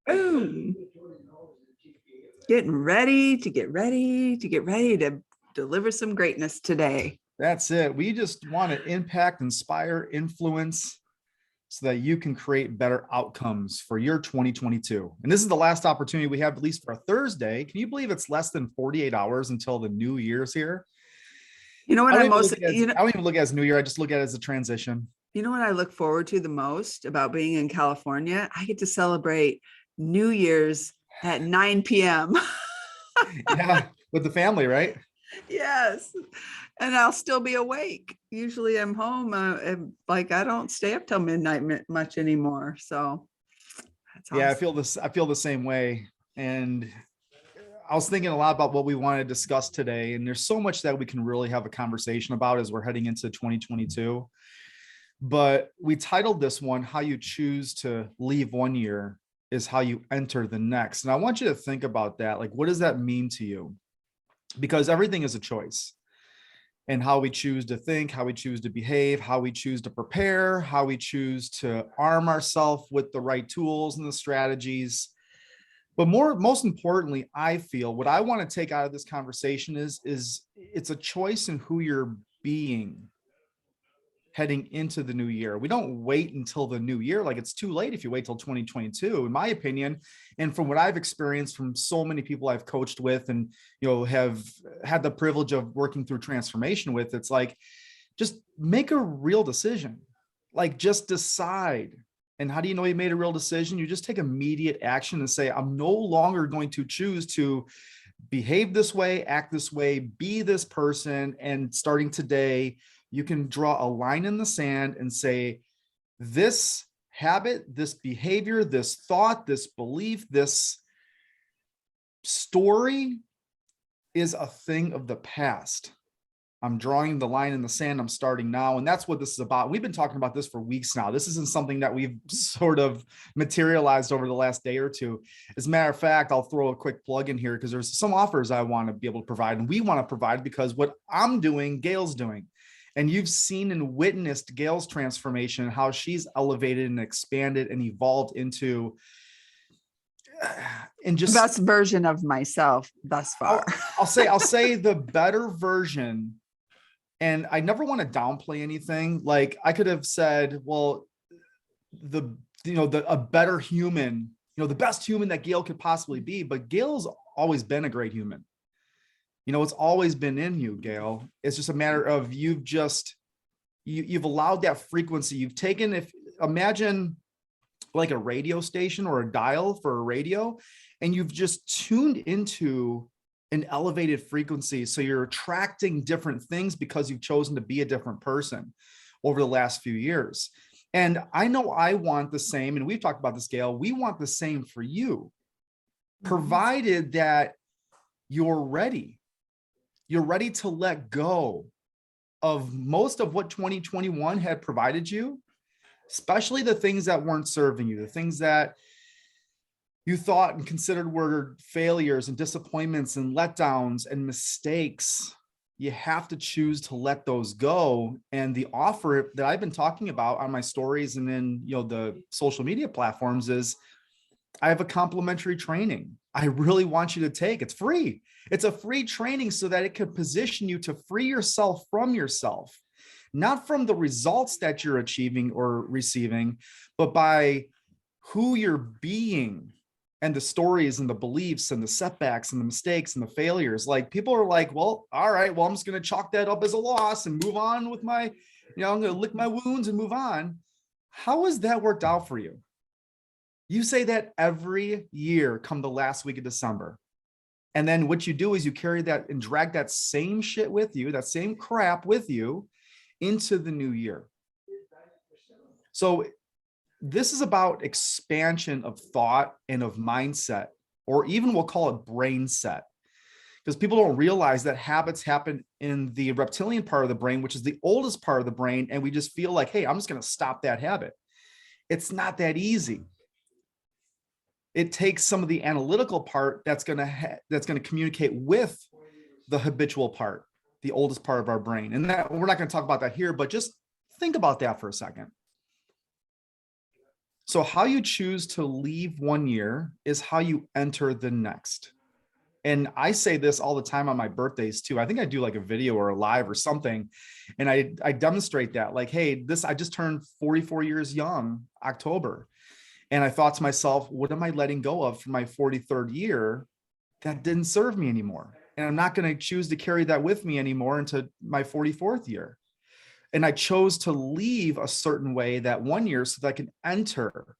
Boom. Getting ready to get ready to get ready to deliver some greatness today. That's it. We just want to impact, inspire, influence so that you can create better outcomes for your 2022. And this is the last opportunity we have, at least for a Thursday. Can you believe it's less than 48 hours until the new year's here? You know what I I'm don't most, I don't even look at it as New Year. I just look at it as a transition. you know what I look forward to the most about being in California? I get to celebrate New Year's at 9 p.m. Yeah, with the family, right? Yes. And I'll still be awake. Usually I'm home. Like I don't stay up till midnight much anymore. So that's Yeah, awesome. I feel the same way. And I was thinking a lot about what we want to discuss today. And there's so much that we can really have a conversation about as we're heading into 2022. But we titled this one, How You Choose to Leave One Year is How You Enter the Next. And I want you to think about that. Like, what does that mean to you? Because everything is a choice. And how we choose to think, how we choose to behave, how we choose to prepare, how we choose to arm ourselves with the right tools and the strategies. But most importantly, I feel what I want to take out of this conversation is it's a choice in who you're being heading into the new year. We don't wait until the new year. Like, it's too late if you wait till 2022, in my opinion. And from what I've experienced from so many people I've coached with and, have had the privilege of working through transformation with, it's like, just make a real decision. Like, just decide. And how do you know you made a real decision? You just take immediate action and say, I'm no longer going to choose to behave this way, act this way, be this person. And starting today, you can draw a line in the sand and say, this habit, this behavior, this thought, this belief, this story is a thing of the past. I'm drawing the line in the sand. I'm starting now. And that's what this is about. We've been talking about this for weeks now. This isn't something that we've sort of materialized over the last day or two. As a matter of fact, I'll throw a quick plug in here because there's some offers I want to be able to provide, and we want to provide, because what I'm doing, Gail's doing. And you've seen and witnessed Gail's transformation, how she's elevated and expanded and evolved into and just The best version of myself thus far. I'll say the better version. And I never want to downplay anything. Like, I could have said, well, a better human, the best human that Gail could possibly be. But Gail's always been a great human. It's always been in you, Gail. It's just a matter of you've allowed that frequency. You've taken, imagine like a radio station or a dial for a radio, and you've just tuned into an elevated frequency. So you're attracting different things because you've chosen to be a different person over the last few years. And I know I want the same, and we've talked about this, Gail. We want the same for you, provided that you're ready. You're ready to let go of most of what 2021 had provided you, especially the things that weren't serving you, the things that you thought and considered were failures and disappointments and letdowns and mistakes. You have to choose to let those go. And the offer that I've been talking about on my stories and then, the social media platforms is, I have a complimentary training I really want you to take. It's free. It's a free training so that it can position you to free yourself from yourself, not from the results that you're achieving or receiving, but by who you're being and the stories and the beliefs and the setbacks and the mistakes and the failures. Like, people are like, well, all right, well, I'm just going to chalk that up as a loss and move on with my, I'm going to lick my wounds and move on. How has that worked out for you? You say that every year come the last week of December. And then what you do is you carry that and drag that same shit with you, that same crap with you into the new year. So this is about expansion of thought and of mindset, or even we'll call it brain set, because people don't realize that habits happen in the reptilian part of the brain, which is the oldest part of the brain. And we just feel like, hey, I'm just going to stop that habit. It's not that easy. It takes some of the analytical part that's going to communicate with the habitual part, the oldest part of our brain. And that, we're not going to talk about that here, but just think about that for a second. So how you choose to leave one year is how you enter the next. And I say this all the time on my birthdays too. I think I do like a video or a live or something. And I demonstrate that, like, hey, I just turned 44 years young, October. And I thought to myself, what am I letting go of for my 43rd year that didn't serve me anymore? And I'm not going to choose to carry that with me anymore into my 44th year. And I chose to leave a certain way that one year so that I can enter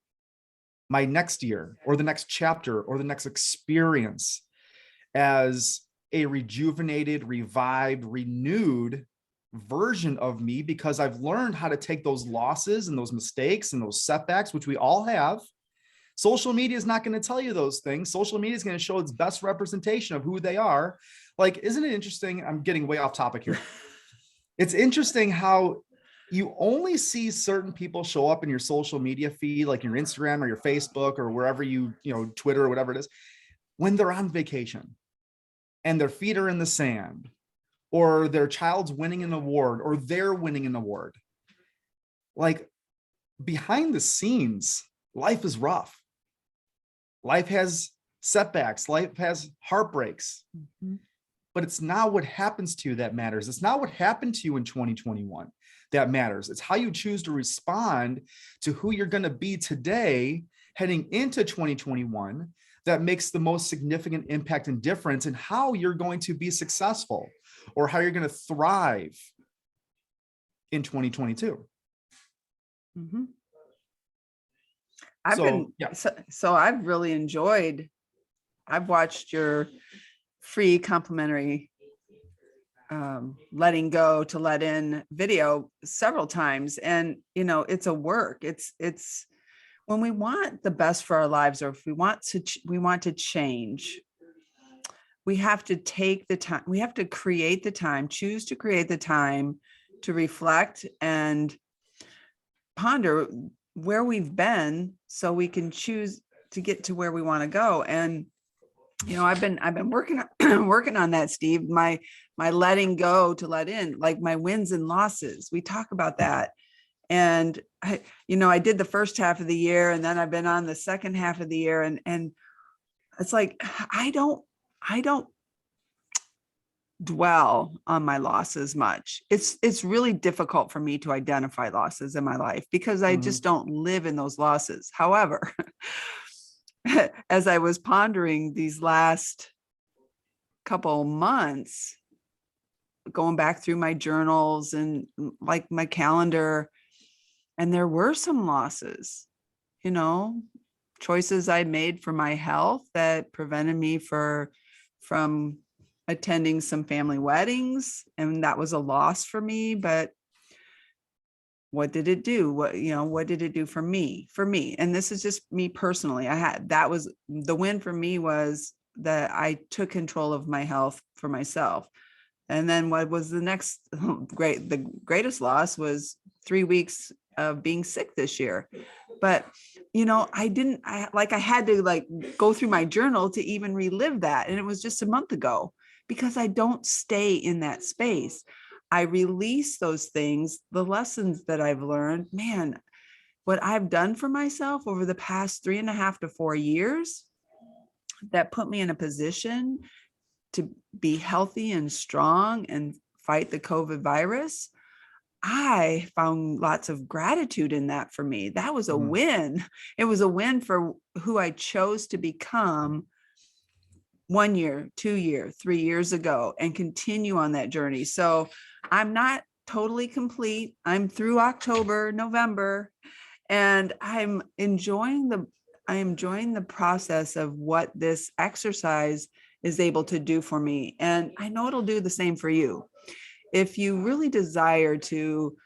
my next year or the next chapter or the next experience as a rejuvenated, revived, renewed version of me, because I've learned how to take those losses and those mistakes and those setbacks, which we all have. Social media is not going to tell you those things. Social media is going to show its best representation of who they are. Like, isn't it interesting? I'm getting way off topic here. It's interesting how you only see certain people show up in your social media feed, like your Instagram or your Facebook or wherever Twitter or whatever it is, when they're on vacation and their feet are in the sand, or their child's winning an award, or they're winning an award. Like, behind the scenes, life is rough. Life has setbacks. Life has heartbreaks. Mm-hmm. But it's not what happens to you that matters. It's not what happened to you in 2021 that matters. It's how you choose to respond to who you're going to be today, heading into 2021, that makes the most significant impact and difference in how you're going to be successful or how you're going to thrive in 2022. Mm-hmm. I've really enjoyed, I've watched your free complimentary letting go to let in video several times. And, it's a work. It's when we want the best for our lives, or if we want to change, we have to take the time, we have to create the time, choose to create the time to reflect and ponder where we've been so we can choose to get to where we want to go. And I've been working on that, Steve, my letting go to let in, like my wins and losses. We talk about that. And I did the first half of the year, and then I've been on the second half of the year, and it's like I don't dwell on my losses much. It's really difficult for me to identify losses in my life because I just don't live in those losses. However, as I was pondering these last couple months, going back through my journals and like my calendar, and there were some losses, choices I made for my health that prevented me from attending some family weddings. And that was a loss for me, but what did it do? What did it do for me? And this is just me personally. That was the win for me, was that I took control of my health for myself. And then what was the next the greatest loss was 3 weeks of being sick this year. But, I had to go through my journal to even relive that. And it was just a month ago, because I don't stay in that space. I release those things, the lessons that I've learned, man, what I've done for myself over the past 3.5 to 4 years that put me in a position to be healthy and strong and fight the COVID virus. I found lots of gratitude in that. For me, that was a win. It was a win for who I chose to become 1 year, 2 years, 3 years ago, and continue on that journey. So I'm not totally complete. I'm through October, November, and I'm enjoying the process of what this exercise is able to do for me. And I know it'll do the same for you. If you really desire to,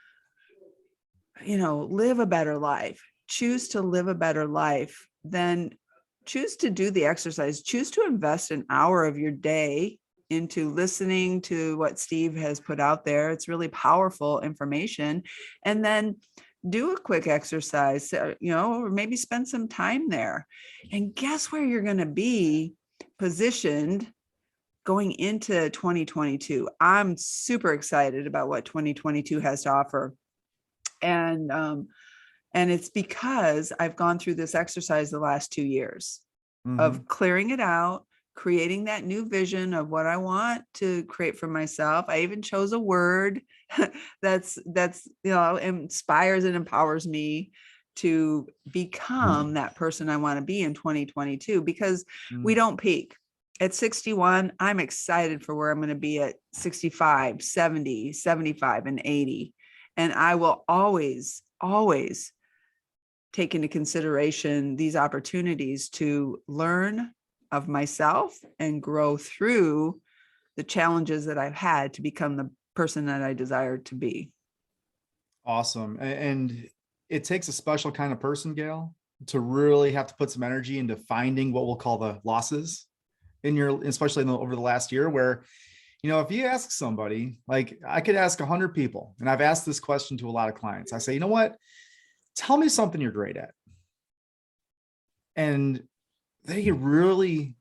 live a better life, choose to live a better life, then choose to do the exercise, choose to invest an hour of your day into listening to what Steve has put out there. It's really powerful information. And then do a quick exercise, or maybe spend some time there. And guess where you're going to be positioned going into 2022. I'm super excited about what 2022 has to offer. And And it's because I've gone through this exercise the last 2 years Mhm. of clearing it out, creating that new vision of what I want to create for myself. I even chose a word that's inspires and empowers me to become that person I want to be in 2022, because we Mm. don't peak. At 61, I'm excited for where I'm going to be at 65, 70, 75, and 80. And I will always, always take into consideration these opportunities to learn of myself and grow through the challenges that I've had to become the person that I desire to be. Awesome. And it takes a special kind of person, Gail, to really have to put some energy into finding what we'll call the losses in your, especially over the last year, where, if you ask somebody, like I could ask 100 people, and I've asked this question to a lot of clients. I say, you know what? Tell me something you're great at. And they really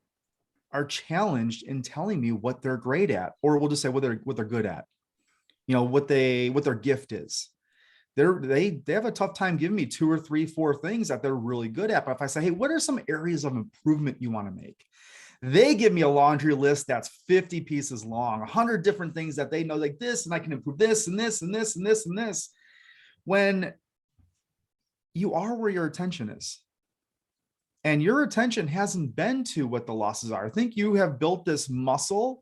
are challenged in telling me what they're great at, or we'll just say what they're good at, what their gift is. They have a tough time giving me 2 or 3, 4 things that they're really good at. But if I say, hey, what are some areas of improvement you want to make? They give me a laundry list that's 50 pieces long, 100 different things that they know, like this, and I can improve this and this and this and this and this. When you are where your attention is, and your attention hasn't been to what the losses are. I think you have built this muscle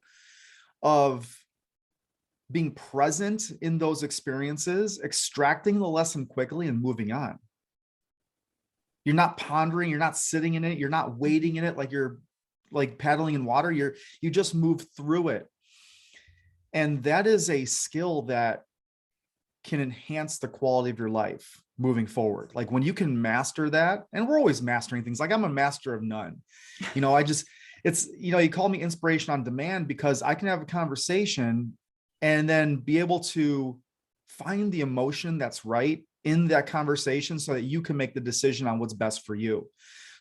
of being present in those experiences, extracting the lesson quickly and moving on. You're not pondering, you're not sitting in it, you're not waiting in it like you're like paddling in water. You just move through it. And that is a skill that can enhance the quality of your life moving forward. Like when you can master that, and we're always mastering things. Like I'm a master of none. You call me inspiration on demand, because I can have a conversation and then be able to find the emotion that's right in that conversation so that you can make the decision on what's best for you.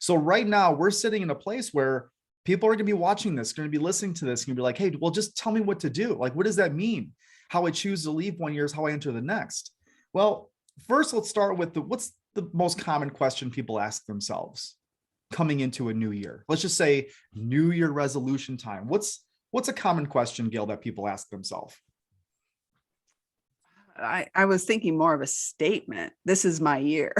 So right now we're sitting in a place where people are going to be watching this, going to be listening to this, and be like, hey, well, just tell me what to do. Like, what does that mean? How I choose to leave one year is how I enter the next. Well, first, let's start with what's the most common question people ask themselves coming into a new year? Let's just say New Year resolution time. What's a common question, Gail, that people ask themselves? I was thinking more of a statement. This is my year.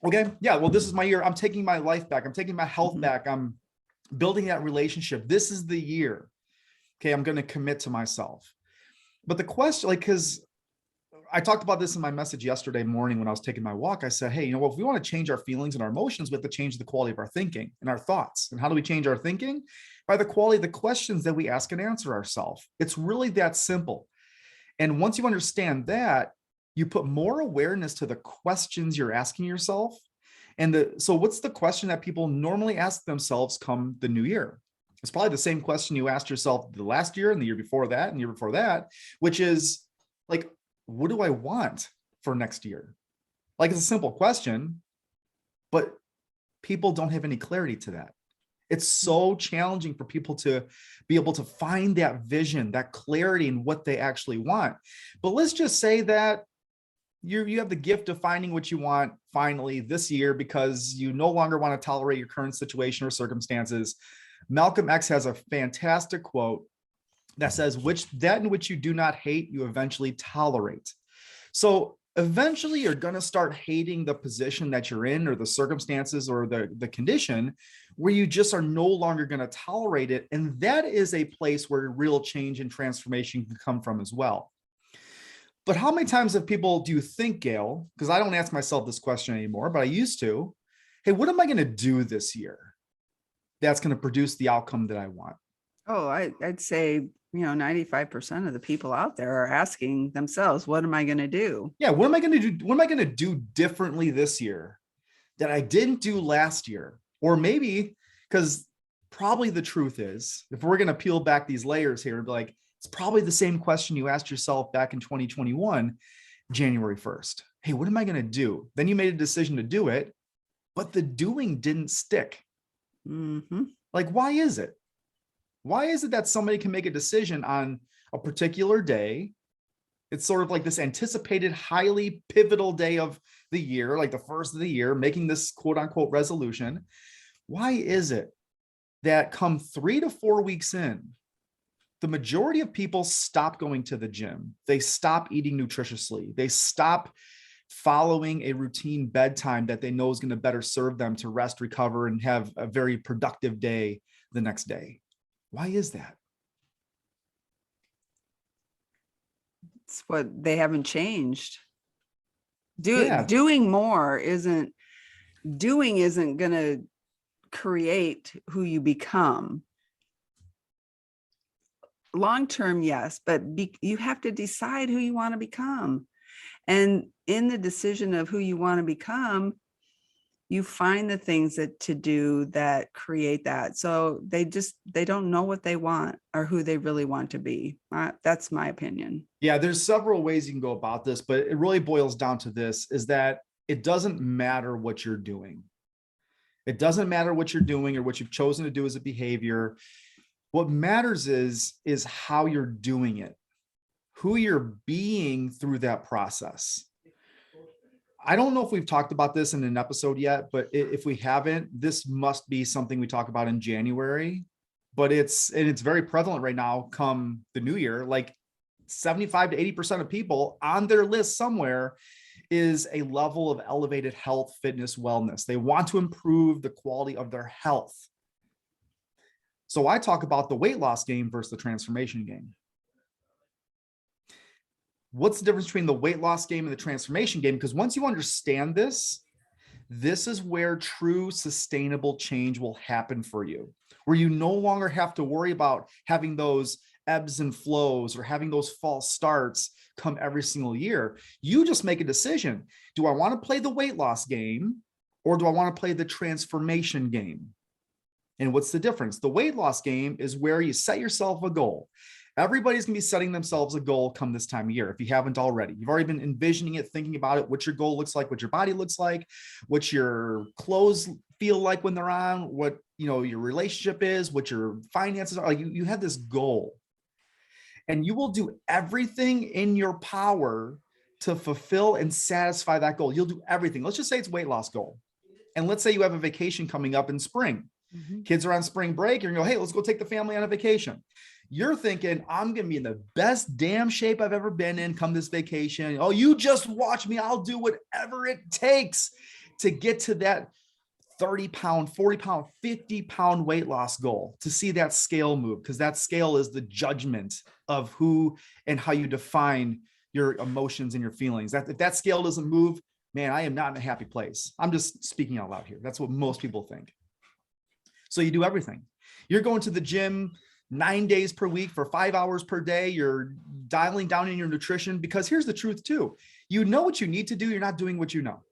Okay. Yeah. Well, this is my year. I'm taking my life back. I'm taking my health Mhm. back. I'm building that relationship. This is the year. Okay. I'm going to commit to myself. But the question, because I talked about this in my message yesterday morning when I was taking my walk, I said, hey, if we want to change our feelings and our emotions, we have to change the quality of our thinking and our thoughts. And how do we change our thinking? By the quality of the questions that we ask and answer ourselves. It's really that simple. And once you understand that, you put more awareness to the questions you're asking yourself. So what's the question that people normally ask themselves come the new year? It's probably the same question you asked yourself the last year and the year before that and the year before that, which is like, what do I want for next year? Like, it's a simple question, but people don't have any clarity to that. It's so challenging for people to be able to find that vision, that clarity in what they actually want. But let's just say that you have the gift of finding what you want finally this year because you no longer want to tolerate your current situation or circumstances. Malcolm X has a fantastic quote that says, that in which you do not hate, you eventually tolerate. So eventually you're going to start hating the position that you're in, or the circumstances, or the condition, where you just are no longer going to tolerate it. And that is a place where real change and transformation can come from as well. But how many times have people, do you think, Gail, because I don't ask myself this question anymore, but I used to, hey, what am I going to do this year that's going to produce the outcome that I want? Oh, I'd say, 95% of the people out there are asking themselves, what am I going to do? Yeah, what am I going to do? What am I going to do differently this year that I didn't do last year? Or maybe, because probably the truth is, if we're going to peel back these layers here, be like, it's probably the same question you asked yourself back in 2021, January 1st. Hey, what am I going to do? Then you made a decision to do it, but the doing didn't stick. Mm-hmm. Like, why is it? Why is it that somebody can make a decision on a particular day It's sort of like this anticipated, highly pivotal day of the year, like the first of the year, making this quote unquote resolution. Why is it that come 3 to 4 weeks in, the majority of people stop going to the gym? They stop eating nutritiously. They stop following a routine bedtime that they know is going to better serve them to rest, recover, and have a very productive day the next day. Why is that? It's what they haven't changed. Yeah. Doing more isn't going to create who you become. Long term, yes, but you have to decide who you want to become. And in the decision of who you want to become, you find the things that to do that create that. So they don't know what they want or who they really want to be. That's my opinion. Yeah, there's several ways you can go about this, but it really boils down to this, is that it doesn't matter what you're doing. It doesn't matter what you're doing or what you've chosen to do as a behavior. What matters is how you're doing it, who you're being through that process. I don't know if we've talked about this in an episode yet, but if we haven't, this must be something we talk about in January. But it's very prevalent right now come the new year. Like 75 to 80% of people on their list somewhere is a level of elevated health, fitness, wellness. They want to improve the quality of their health. So I talk about the weight loss game versus the transformation game. What's the difference between the weight loss game and the transformation game? Because once you understand this, this is where true sustainable change will happen for you, where you no longer have to worry about having those ebbs and flows or having those false starts come every single year. You just make a decision. Do I want to play the weight loss game or do I want to play the transformation game? And what's the difference? The weight loss game is where you set yourself a goal. Everybody's going to be setting themselves a goal come this time of year. If you haven't already, you've already been envisioning it, thinking about it, what your goal looks like, what your body looks like, what your clothes feel like when they're on, what, your relationship is, what your finances are. Like you have this goal and you will do everything in your power to fulfill and satisfy that goal. You'll do everything. Let's just say it's weight loss goal. And let's say you have a vacation coming up in spring. Mm-hmm. Kids are on spring break. You're going to go, hey, let's go take the family on a vacation. You're thinking, I'm going to be in the best damn shape I've ever been in come this vacation. Oh, you just watch me. I'll do whatever it takes to get to that 30 pound, 40 pound, 50 pound weight loss goal, to see that scale move, because that scale is the judgment of who and how you define your emotions and your feelings. That if that scale doesn't move, man, I am not in a happy place. I'm just speaking out loud here. That's what most people think. So you do everything. You're going to the gym 9 days per week for 5 hours per day. You're dialing down in your nutrition, because here's the truth too. You know what you need to do. You're not doing what you know.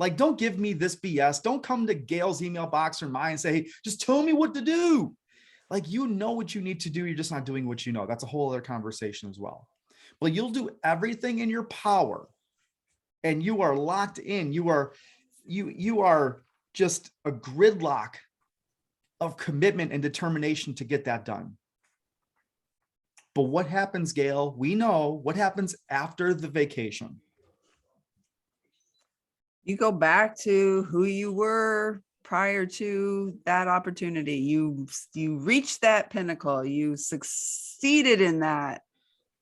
Like, don't give me this BS. Don't come to Gail's email box or mine and say, hey, just tell me what to do. Like, you know what you need to do. You're just not doing what you know. That's a whole other conversation as well. But you'll do everything in your power and you are locked in. You are just a gridlock of commitment and determination to get that done. But what happens, Gail? We know what happens after the vacation. You go back to who you were prior to that opportunity. You reached that pinnacle. You succeeded in that.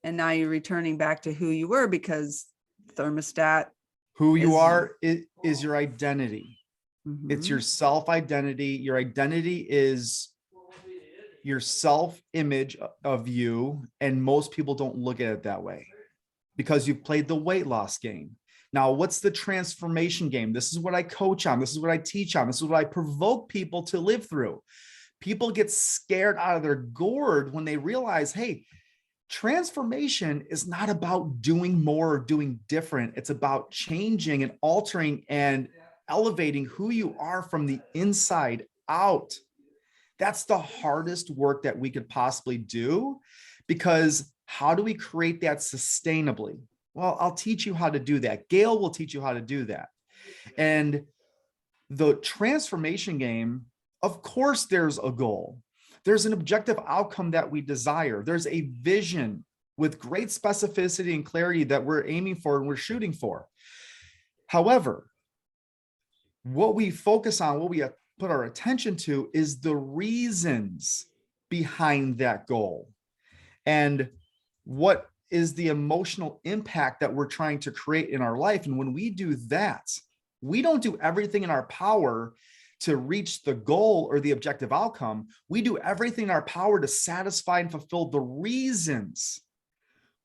And now you're returning back to who you were, because thermostat. Who you are is your identity. Mm-hmm. It's your self-identity. Your identity is your self-image of you. And most people don't look at it that way because you've played the weight loss game. Now, what's the transformation game? This is what I coach on. This is what I teach on. This is what I provoke people to live through. People get scared out of their gourd when they realize, hey, transformation is not about doing more or doing different. It's about changing and altering and elevating who you are from the inside out. That's the hardest work that we could possibly do, because how do we create that sustainably? Well, I'll teach you how to do that. Gail will teach you how to do that. And the transformation game, of course, there's a goal. There's an objective outcome that we desire. There's a vision with great specificity and clarity that we're aiming for and we're shooting for. However, what we focus on, what we put our attention to, is the reasons behind that goal. And what is the emotional impact that we're trying to create in our life? And when we do that, we don't do everything in our power to reach the goal or the objective outcome. We do everything in our power to satisfy and fulfill the reasons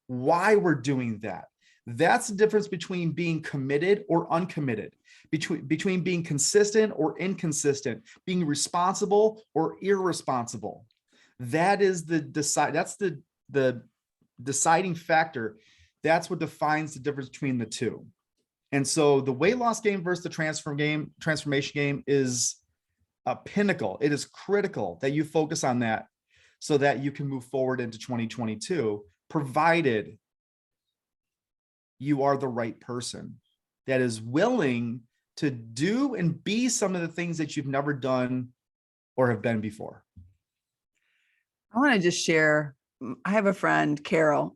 why we're doing that. That's the difference between being committed or uncommitted, between being consistent or inconsistent, being responsible or irresponsible. That is the deciding factor. That's what defines the difference between the two. And so the weight loss game versus the transformation game is a pinnacle. It is critical that you focus on that so that you can move forward into 2022, provided you are the right person that is willing to do and be some of the things that you've never done or have been before. I want to just share. I have a friend, Carol.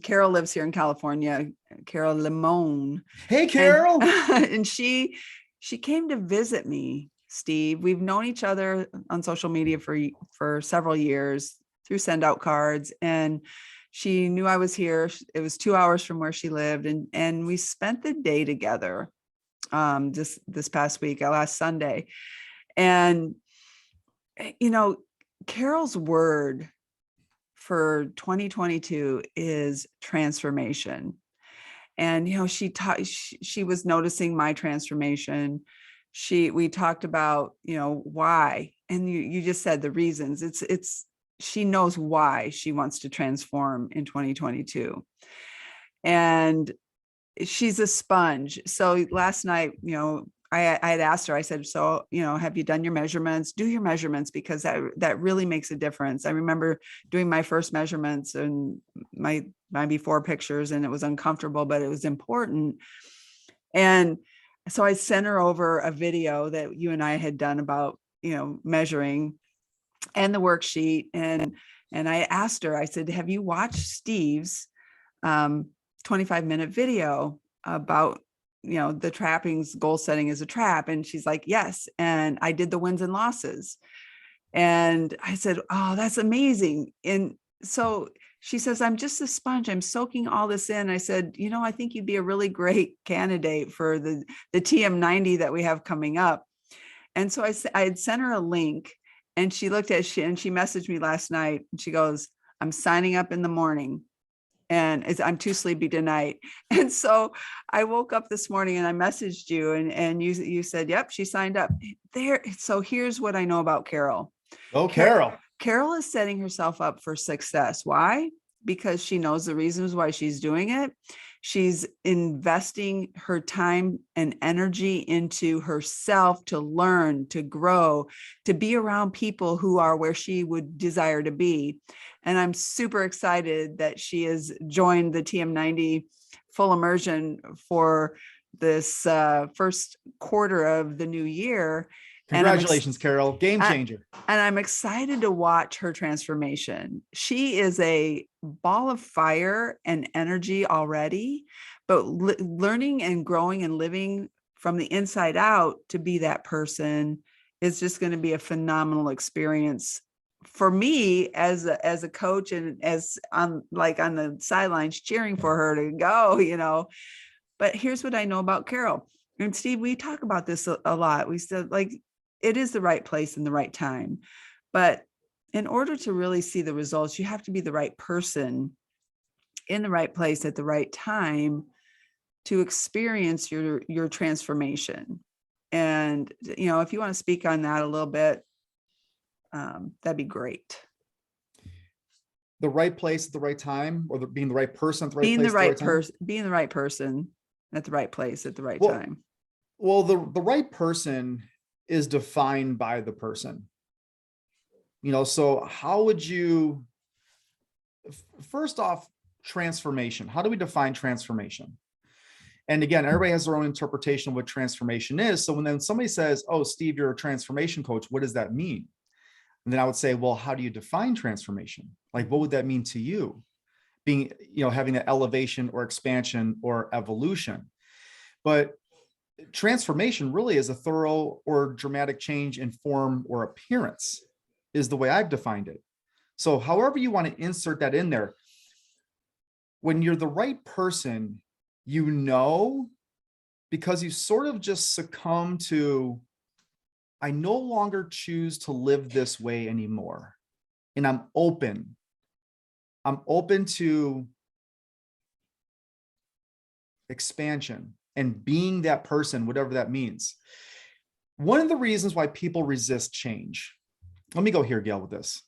Carol lives here in California. Carol Limon. Hey, Carol. And she came to visit me, Steve. We've known each other on social media for several years through send out cards, and she knew I was here. It was 2 hours from where she lived, and we spent the day together this past week, last Sunday. And Carol's word for 2022 is transformation. And she was noticing my transformation. We talked about why, and you just said the reasons. She knows why she wants to transform in 2022, and she's a sponge. So last night, I had asked her, I said, so, have you done your measurements? Do your measurements, because that really makes a difference. I remember doing my first measurements and my before pictures, and it was uncomfortable, but it was important. And so I sent her over a video that you and I had done about, measuring, and the worksheet. And I asked her, I said, have you watched Steve's 25-minute video about the trappings, goal setting is a trap? And she's like, yes. And I did the wins and losses. And I said, oh, that's amazing. And so she says, I'm just a sponge. I'm soaking all this in. I said, I think you'd be a really great candidate for the TM90 that we have coming up. And so I had sent her a link, and she looked at it, and she messaged me last night, and she goes, I'm signing up in the morning, and I'm too sleepy tonight. And so I woke up this morning and I messaged you, and you said, yep, she signed up there. So here's what I know about Carol. Oh, Carol. Carol is setting herself up for success. Why? Because she knows the reasons why she's doing it. She's investing her time and energy into herself to learn, to grow, to be around people who are where she would desire to be. And I'm super excited that she has joined the TM90 full immersion for this first quarter of the new year. Congratulations, Carol. Game changer. And I'm excited to watch her transformation. She is a ball of fire and energy already, but learning and growing and living from the inside out to be that person is just going to be a phenomenal experience for me as a coach, and as on the sidelines cheering for her to go, But here's what I know about Carol. And Steve, we talk about this a lot. We said, it is the right place and the right time. But in order to really see the results, you have to be the right person in the right place at the right time to experience your transformation. And, if you want to speak on that a little bit, that'd be great. The right place at the right time, or being the right person at the right being place the right person, being the right person at the right place at the right time. Well, the right person is defined by the person. So how would you, first off, transformation? How do we define transformation? And again, everybody has their own interpretation of what transformation is. So when then somebody says, oh, Steve, you're a transformation coach, what does that mean? And then I would say, well, how do you define transformation? What would that mean to you? being, having that elevation or expansion or evolution. But transformation really is a thorough or dramatic change in form or appearance, is the way I've defined it. So however you want to insert that in there, when you're the right person, because you sort of just succumb to, I no longer choose to live this way anymore. And I'm open to expansion and being that person, whatever that means. One of the reasons why people resist change, let me go here, Gail, with this,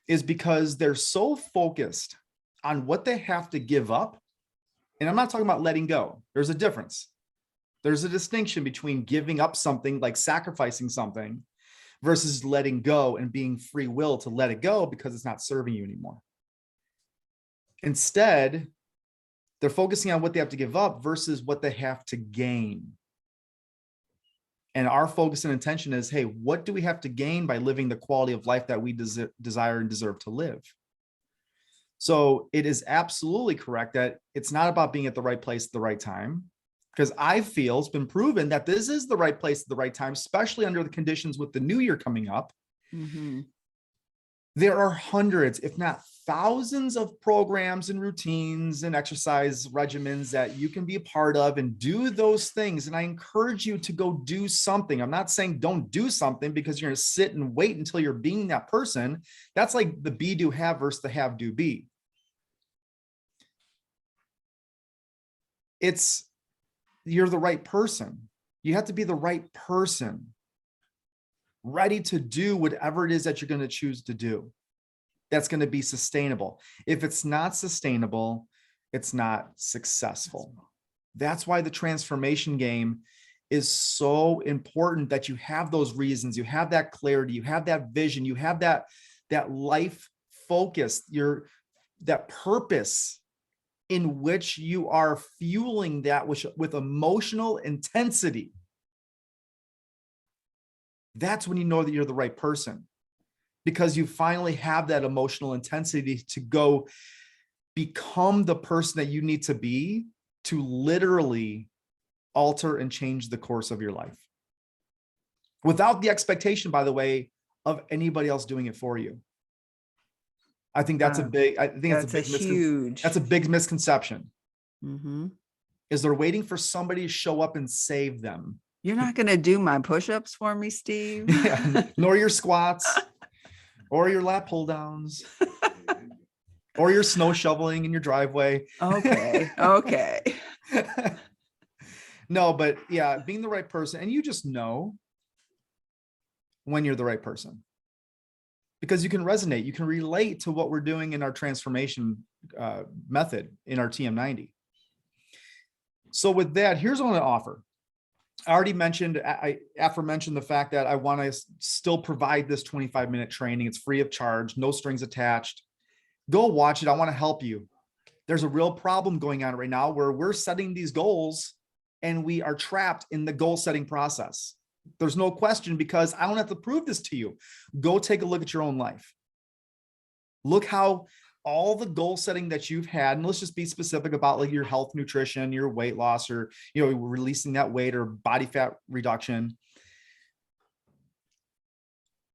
is because they're so focused on what they have to give up. And I'm not talking about letting go. There's a difference. There's a distinction between giving up something, like sacrificing something, versus letting go and being free will to let it go because it's not serving you anymore. Instead, they're focusing on what they have to give up versus what they have to gain. And our focus and intention is, hey, what do we have to gain by living the quality of life that we desire and deserve to live? So it is absolutely correct that it's not about being at the right place at the right time, because I feel it's been proven that this is the right place at the right time, especially under the conditions with the new year coming up. Mm-hmm. There are hundreds, if not thousands, of programs and routines and exercise regimens that you can be a part of and do those things. And I encourage you to go do something. I'm not saying don't do something because you're going to sit and wait until you're being that person. That's like the be, do, have versus the have, do, be. You're the right person. You have to be the right person, ready to do whatever it is that you're going to choose to do. That's going to be sustainable. If it's not sustainable, it's not successful. That's why the transformation game is so important, that you have those reasons, you have that clarity, you have that vision, you have that life focus, that purpose in which you are fueling that with emotional intensity. That's when you know that you're the right person, because you finally have that emotional intensity to go become the person that you need to be to literally alter and change the course of your life, without the expectation, by the way, of anybody else doing it for you. I think that's that's a big misconception. Mm-hmm. Is they're waiting for somebody to show up and save them. You're not going to do my push-ups for me, Steve. Yeah, nor your squats or your lat pull downs or your snow shoveling in your driveway. Okay. No, but yeah, being the right person, and you just know when you're the right person, because you can resonate, you can relate to what we're doing in our transformation method in our TM90. So with that, here's what I want to offer. I already mentioned, I aforementioned the fact that I want to still provide this 25-minute training. It's free of charge, no strings attached. Go watch it. I want to help you. There's a real problem going on right now where we're setting these goals and we are trapped in the goal setting process. There's no question, because I don't have to prove this to you. Go take a look at your own life. Look how all the goal setting that you've had, and let's just be specific about like your health, nutrition, your weight loss, or, releasing that weight or body fat reduction.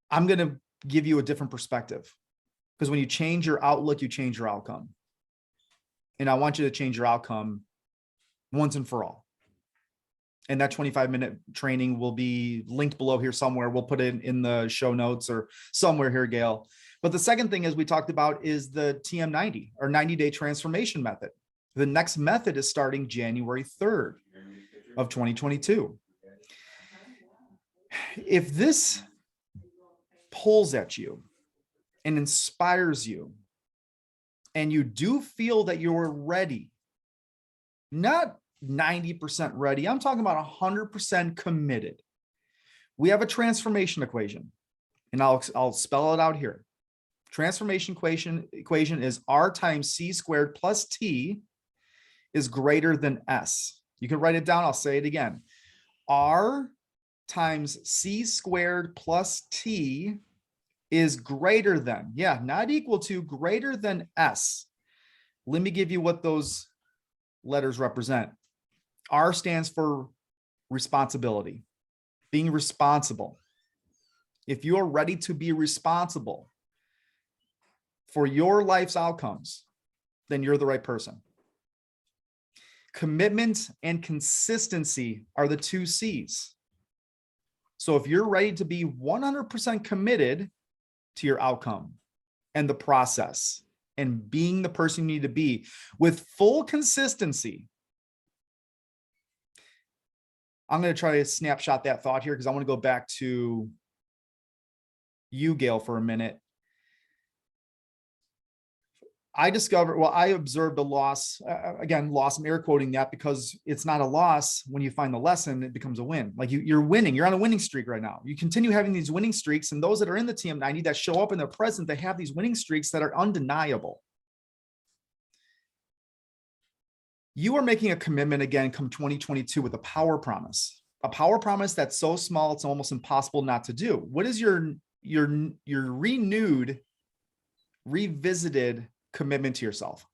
I'm going to give you a different perspective, because when you change your outlook, you change your outcome. And I want you to change your outcome once and for all. And that 25-minute training will be linked below here somewhere. We'll put it in the show notes or somewhere here, Gail. But the second thing, as we talked about, is the TM90 or 90-day transformation method. The next method is starting January 3rd of 2022. If this pulls at you and inspires you, and you do feel that you're ready, not 90% ready, I'm talking about 100% committed. We have a transformation equation, and I'll spell it out here. Transformation equation is R times C squared plus T is greater than S. You can write it down. I'll say it again. R times C squared plus T is greater than, not equal to, greater than S. Let me give you what those letters represent. R stands for responsibility, being responsible. If you are ready to be responsible for your life's outcomes, then you're the right person. Commitment and consistency are the 2 C's. So if you're ready to be 100% committed to your outcome and the process and being the person you need to be with full consistency, I'm going to try to snapshot that thought here because I want to go back to you, Gail, for a minute. I observed a loss. Again, loss, I'm air quoting that because it's not a loss. When you find the lesson, it becomes a win. Like you're winning. You're on a winning streak right now. You continue having these winning streaks. And those that are in the TM90 that show up in their present, they have these winning streaks that are undeniable. You are making a commitment again come 2022 with a power promise that's so small, it's almost impossible not to do. What is your renewed, revisited commitment to yourself?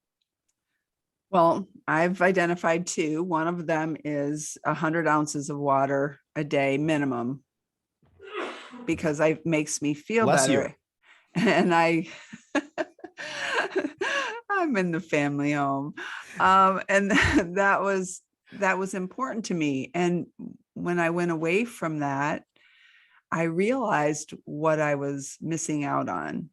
Well, I've identified 2. One of them is 100 ounces of water a day minimum, because it makes me feel Bless better. you. And I'm in the family home. And that was important to me. And when I went away from that, I realized what I was missing out on.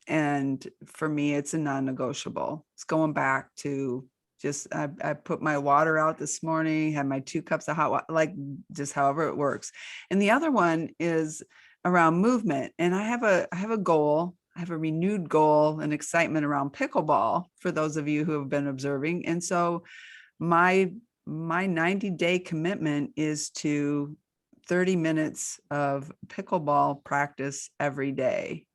And for me, it's a non-negotiable. It's going back to just, I put my water out this morning, had my 2 cups of hot water, like just however it works. And the other one is around movement. And I have a goal. I have a renewed goal and excitement around pickleball for those of you who have been observing. And so my 90-day commitment is to 30 minutes of pickleball practice every day.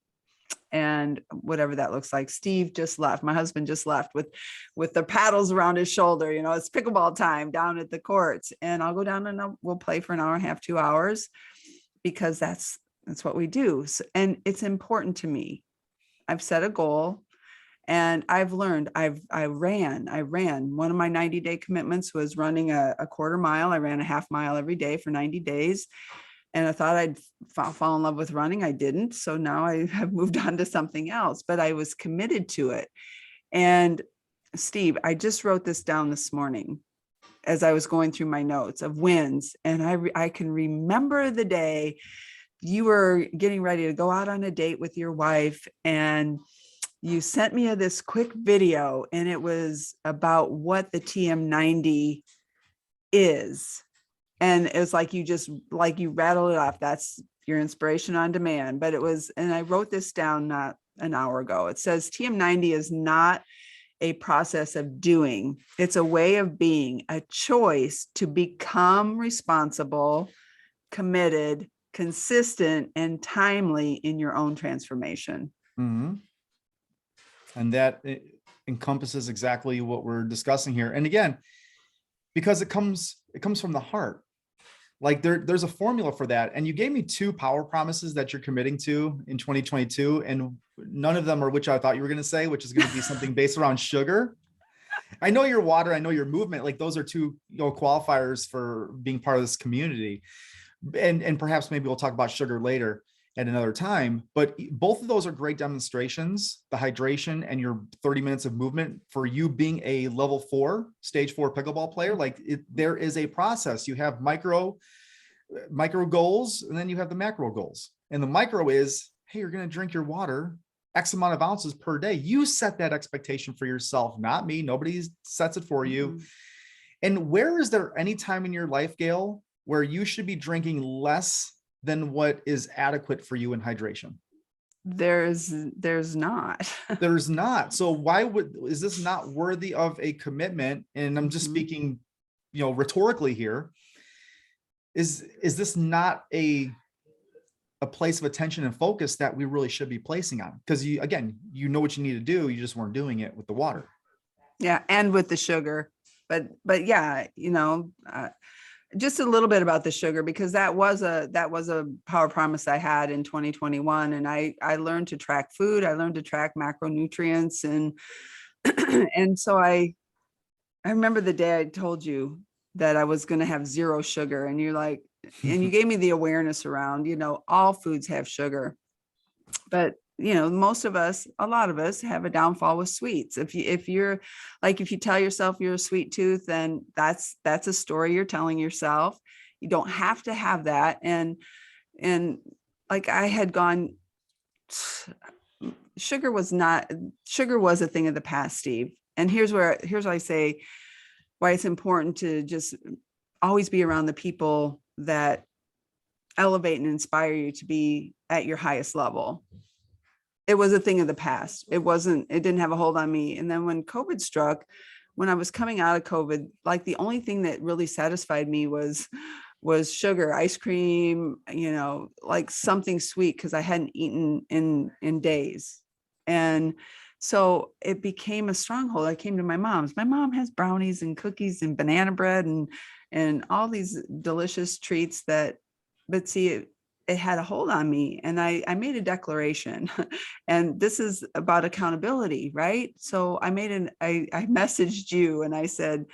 And whatever that looks like. Steve just left. My husband just left with the paddles around his shoulder. You know, it's pickleball time down at the courts. And I'll go down and we'll play for an hour and a half, 2 hours, because that's what we do. So, and it's important to me. I've set a goal and I've learned, I ran. One of my 90-day commitments was running a quarter mile. I ran a half mile every day for 90 days. And I thought I'd fall in love with running. I didn't. So now I have moved on to something else, but I was committed to it. And Steve, I just wrote this down this morning as I was going through my notes of wins. And I can remember the day you were getting ready to go out on a date with your wife, and you sent me this quick video, and it was about what the TM90 is. And it was like you rattled it off. That's your inspiration on demand. But it was, and I wrote this down not an hour ago. It says TM90 is not a process of doing. It's a way of being, a choice to become responsible, committed, consistent, and timely in your own transformation. Mm-hmm. And that encompasses exactly what we're discussing here. And again, because it comes from the heart. Like there's a formula for that. And you gave me 2 power promises that you're committing to in 2022. And none of them are which I thought you were going to say, which is going to be something based around sugar. I know your water, I know your movement. Like those are 2 qualifiers for being part of this community. And perhaps maybe we'll talk about sugar later at another time, but both of those are great demonstrations, the hydration and your 30 minutes of movement for you being a level 4, stage 4 pickleball player. Like there is a process. You have micro goals, and then you have the macro goals. And the micro is, hey, you're going to drink your water X amount of ounces per day. You set that expectation for yourself, not me. Nobody sets it for you. Mm-hmm. And where is there any time in your life, Gail, where you should be drinking less than what is adequate for you in hydration? There's not. There's not. So is this not worthy of a commitment? And I'm just speaking, rhetorically here. Is this not a place of attention and focus that we really should be placing on? Because you know what you need to do. You just weren't doing it with the water. Yeah. And with the sugar, but yeah, just a little bit about the sugar, because that was a power promise I had in 2021. And I learned to track food. I learned to track macronutrients, and And so I remember the day I told you that I was going to have 0 sugar, and you're like, and you gave me the awareness around, all foods have sugar, but most of us, a lot of us have a downfall with sweets. If you're like, if you tell yourself you're a sweet tooth, then that's a story you're telling yourself. You don't have to have that. And like, I had gone, sugar was a thing of the past, Steve. And here's what I say, why it's important to just always be around the people that elevate and inspire you to be at your highest level. It was a thing of the past. It didn't have a hold on me. And then when COVID struck, when I was coming out of COVID, like, the only thing that really satisfied me was sugar, ice cream, like something sweet, because I hadn't eaten in days. And so it became a stronghold. I came to my mom's. My mom has brownies and cookies and banana bread and all these delicious treats but see, it had a hold on me. And I made a declaration, and this is about accountability, right? So I messaged you and I said,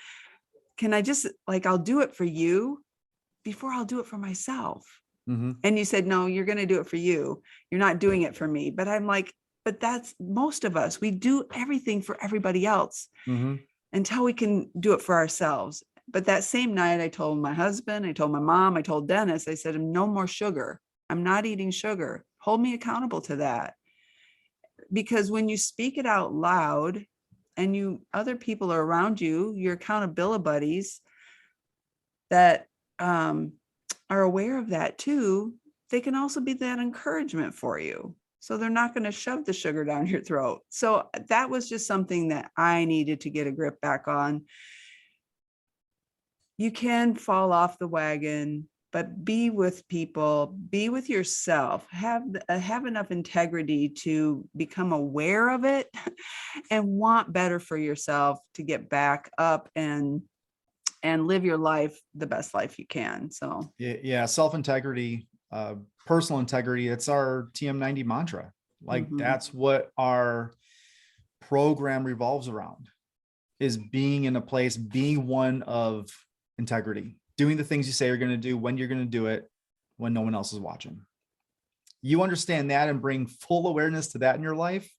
can I just, like, I'll do it for you before I'll do it for myself. Mm-hmm. And you said, no, you're going to do it for you. You're not doing it for me. But I'm like, but that's most of us. We do everything for everybody else Mm-hmm. until we can do it for ourselves. But that same night, I told my husband, I told my mom, I told Dennis, I said, no more sugar. I'm not eating sugar. Hold me accountable to that. Because when you speak it out loud and other people are around you, your accountability buddies that are aware of that too, they can also be that encouragement for you. So they're not going to shove the sugar down your throat. So that was just something that I needed to get a grip back on. You can fall off the wagon, but be with people, be with yourself, have enough integrity to become aware of it and want better for yourself to get back up and live your life, the best life you can. So Yeah, self-integrity, personal integrity, it's our TM90 mantra. Like, that's what our program revolves around, is being in a place, being one of integrity, doing the things you say you're going to do when you're going to do it, when no one else is watching. You understand that and bring full awareness to that in your life.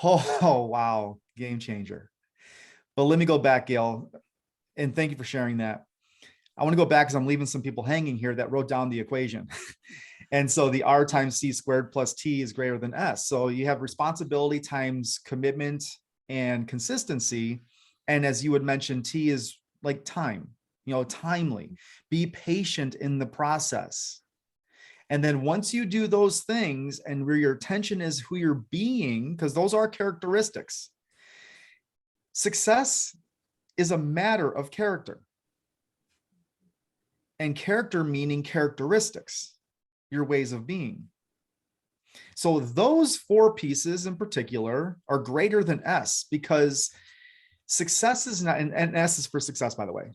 Oh, wow. Game changer. But let me go back, Gail, and thank you for sharing that. I want to go back because I'm leaving some people hanging here that wrote down the equation. And so the R times C squared plus T is greater than S. So you have responsibility times commitment and consistency. And as you would mention, T is like time, timely. Be patient in the process. And then once you do those things and where your attention is who you're being, because those are characteristics. Success is a matter of character. And character meaning characteristics, your ways of being. So those 4 pieces in particular are greater than S, because success is not, and S is for success, by the way.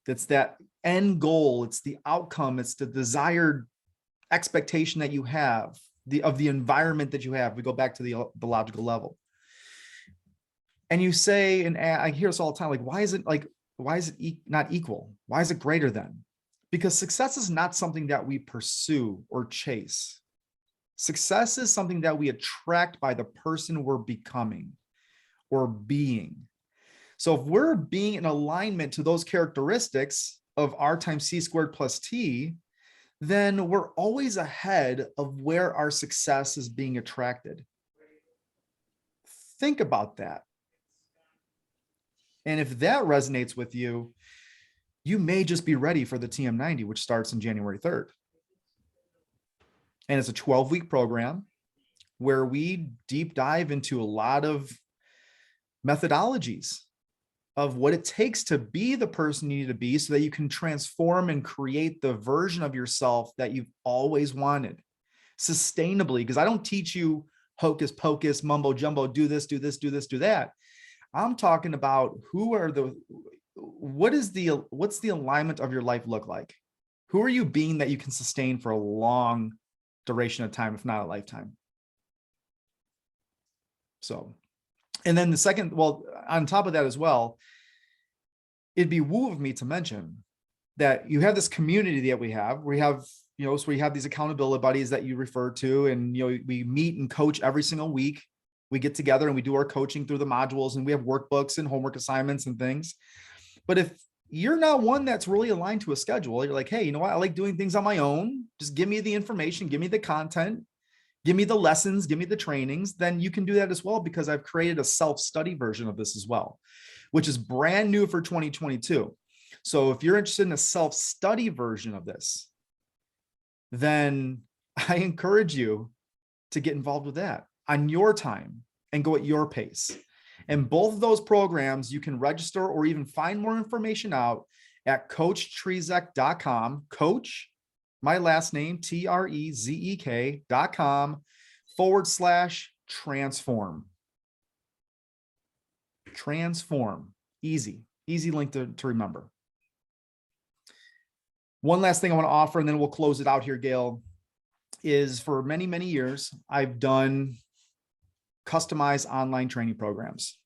It's that end goal. It's the outcome. It's the desired expectation that you have, of the environment that you have. We go back to the logical level. And you say, and I hear this all the time, like, why is it not equal? Why is it greater than? Because success is not something that we pursue or chase. Success is something that we attract by the person we're becoming or being. So if we're being in alignment to those characteristics of R times C squared plus T, then we're always ahead of where our success is being attracted. Think about that. And if that resonates with you, you may just be ready for the TM90, which starts on January 3rd. And it's a 12-week program where we deep dive into a lot of methodologies of what it takes to be the person you need to be so that you can transform and create the version of yourself that you've always wanted sustainably. Because I don't teach you hocus pocus, mumbo jumbo, do this, do this, do this, do that. I'm talking about what's the alignment of your life look like? Who are you being that you can sustain for a long duration of time, if not a lifetime? So And then the second, well, on top of that as well, it'd be woo of me to mention that you have this community that we have. We have, so we have these accountability buddies that you refer to, and, we meet and coach every single week. We get together and we do our coaching through the modules, and we have workbooks and homework assignments and things. But if you're not one that's really aligned to a schedule, you're like, hey, you know what? I like doing things on my own. Just give me the information, give me the content, give me the lessons, give me the trainings, then you can do that as well, because I've created a self-study version of this as well, which is brand new for 2022. So if you're interested in a self-study version of this, then I encourage you to get involved with that on your time and go at your pace. And both of those programs, you can register or even find more information out at coachtrizek.com, coach, my last name, TREZEK.com/transform. Transform. Easy link to remember. One last thing I want to offer, and then we'll close it out here, Gail, is for many, many years, I've done customized online training programs.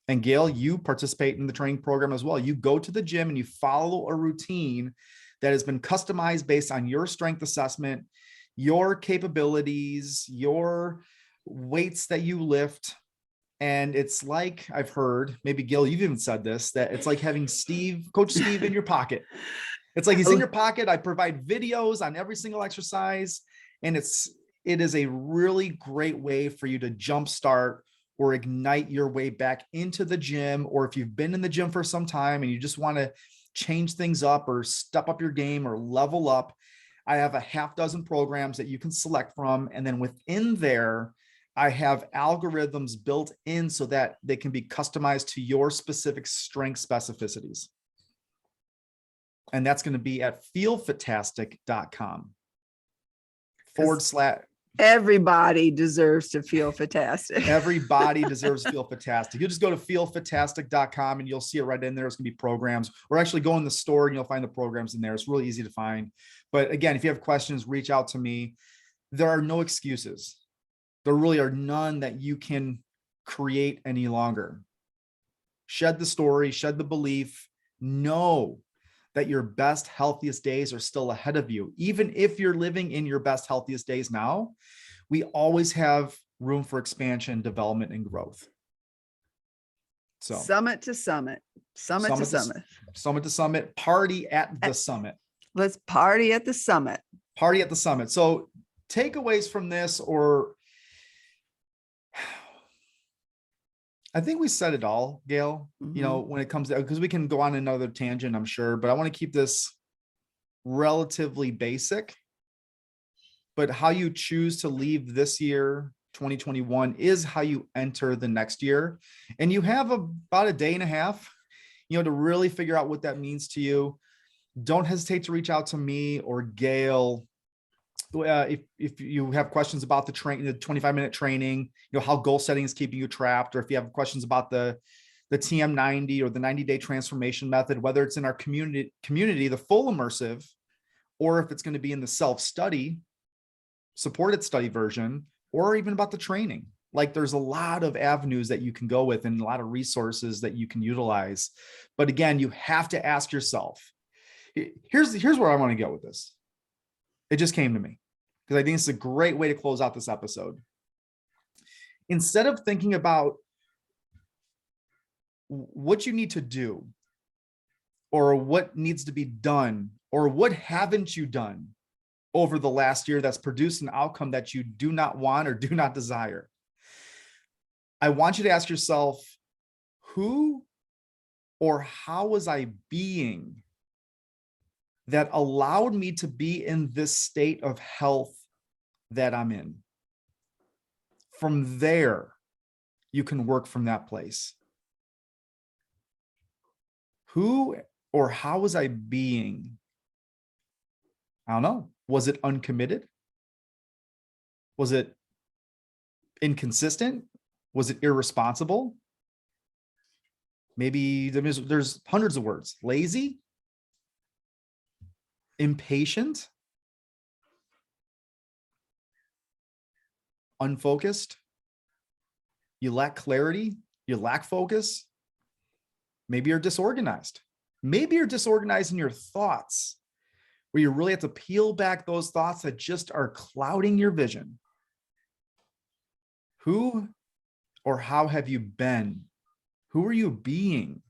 And Gail, you participate in the training program as well. You go to the gym and you follow a routine that has been customized based on your strength assessment, your capabilities, your weights that you lift. And it's like, I've heard, maybe Gil, you've even said this, that it's like having Coach Steve in your pocket. It's like he's in your pocket. I provide videos on every single exercise. And it is a really great way for you to jumpstart or ignite your way back into the gym. Or if you've been in the gym for some time and you just want to change things up or step up your game or level up, I have a half dozen programs that you can select from. And then within there, I have algorithms built in so that they can be customized to your specific strength specificities. And that's going to be at feelfantastic.com / everybody deserves to feel fantastic. Everybody deserves to feel fantastic. You just go to feelfantastic.com and you'll see it right in there. It's going to be programs, or actually go in the store and you'll find the programs in there. It's really easy to find. But again, if you have questions, reach out to me. There are no excuses. There really are none that you can create any longer. Shed the story, shed the belief. Know that your best, healthiest days are still ahead of you. Even if you're living in your best, healthiest days now, we always have room for expansion, development, and growth. So summit to summit, summit to summit, summit to summit, party at the summit. Let's party at the summit. Party at the summit. So takeaways from this, or I think we said it all, Gail, when it comes to, because we can go on another tangent, I'm sure, but I want to keep this relatively basic. But how you choose to leave this year, 2021, is how you enter the next year. And you have about a day and a half, to really figure out what that means to you. Don't hesitate to reach out to me or Gail. If you have questions about the 25-minute training, how goal setting is keeping you trapped, or if you have questions about the TM90 or the 90-day transformation method, whether it's in our community, the full immersive, or if it's going to be in the self-study, supported study version, or even about the training. Like, there's a lot of avenues that you can go with and a lot of resources that you can utilize. But again, you have to ask yourself, here's where I want to go with this. It just came to me because I think it's a great way to close out this episode. Instead of thinking about what you need to do, or what needs to be done, or what haven't you done over the last year that's produced an outcome that you do not want or do not desire, I want you to ask yourself, who or how was I being that allowed me to be in this state of health that I'm in? From there, you can work from that place. Who or how was I being? I don't know. Was it uncommitted? Was it inconsistent? Was it irresponsible? Maybe there's hundreds of words. Lazy? Impatient, unfocused, you lack clarity, You lack focus. Maybe you're disorganized. Maybe you're disorganized in your thoughts, where you really have to peel back those thoughts that just are clouding your vision. Who or how have you been? Who are you being?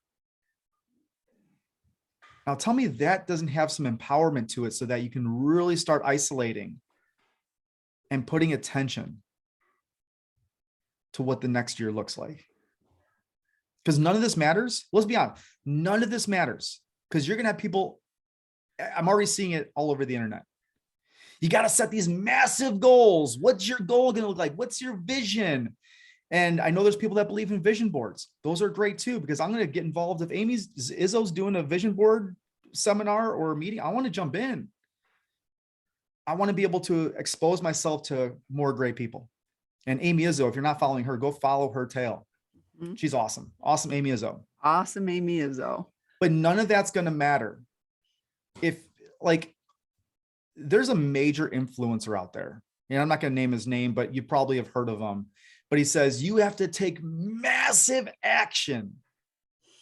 Now tell me that doesn't have some empowerment to it so that you can really start isolating and putting attention to what the next year looks like. Because none of this matters. Let's be honest. None of this matters because you're going to have people. I'm already seeing it all over the internet. You got to set these massive goals. What's your goal going to look like? What's your vision? And I know there's people that believe in vision boards. Those are great too, because I'm going to get involved. If Izzo's doing a vision board seminar or meeting, I want to jump in. I want to be able to expose myself to more great people. And Amy Izzo, if you're not following her, go follow her tail. Mm-hmm. She's awesome. Awesome Amy Izzo. Awesome Amy Izzo. But none of that's going to matter if, like, there's a major influencer out there. And I'm not going to name his name, but you probably have heard of him. But he says you have to take massive action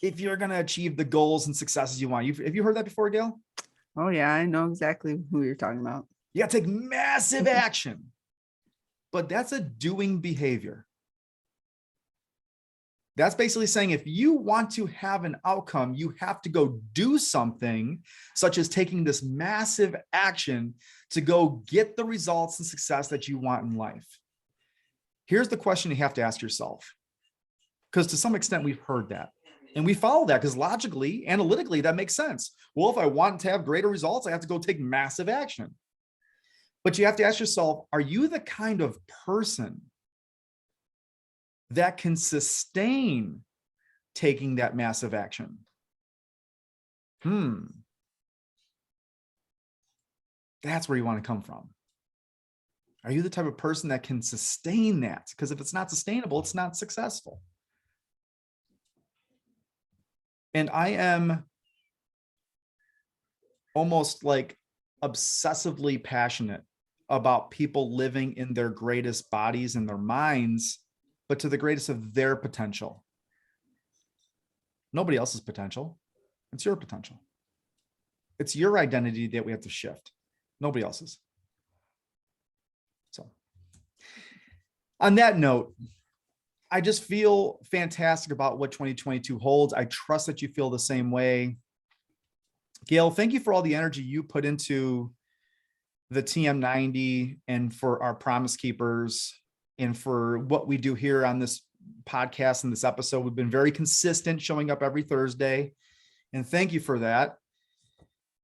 if you're going to achieve the goals and successes you want. Have you heard that before, Gail? Oh, yeah. I know exactly who you're talking about. You got to take massive action. But that's a doing behavior. That's basically saying if you want to have an outcome, you have to go do something, such as taking this massive action to go get the results and success that you want in life. Here's the question you have to ask yourself, because to some extent we've heard that and we follow that because logically, analytically, that makes sense. Well, if I want to have greater results, I have to go take massive action. But you have to ask yourself, are you the kind of person that can sustain taking that massive action? That's where you want to come from. Are you the type of person that can sustain that? Because if it's not sustainable, it's not successful. And I am almost like obsessively passionate about people living in their greatest bodies and their minds, but to the greatest of their potential. Nobody else's potential. It's your potential. It's your identity that we have to shift. Nobody else's. So on that note, I just feel fantastic about what 2022 holds. I trust that you feel the same way. Gail, thank you for all the energy you put into the TM90 and for our Promise Keepers and for what we do here on this podcast and this episode. We've been very consistent, showing up every Thursday. And thank you for that.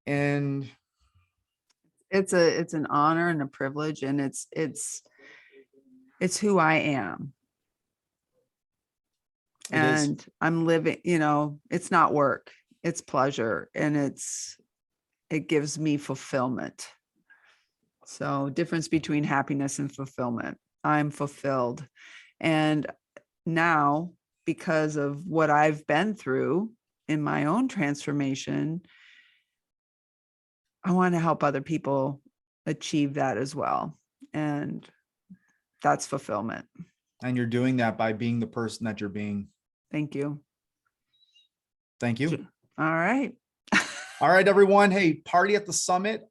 And it's an honor and a privilege, and it's who I am. And I'm living, it's not work, it's pleasure, and it gives me fulfillment. So difference between happiness and fulfillment. I'm fulfilled. And now, because of what I've been through in my own transformation, I want to help other people achieve that as well. And that's fulfillment. And you're doing that by being the person that you're being. Thank you. Thank you. All right. All right, everyone. Hey, party at the summit.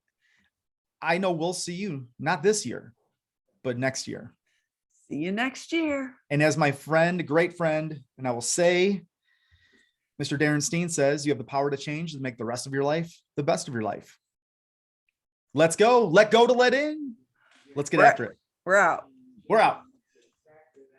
I know we'll see you, not this year, but next year. See you next year. And as my friend, great friend, and I will say, Mr. Darren Steen says, you have the power to change and make the rest of your life the best of your life. Let's go. Let go to let in. Let's get after it. We're out. We're out.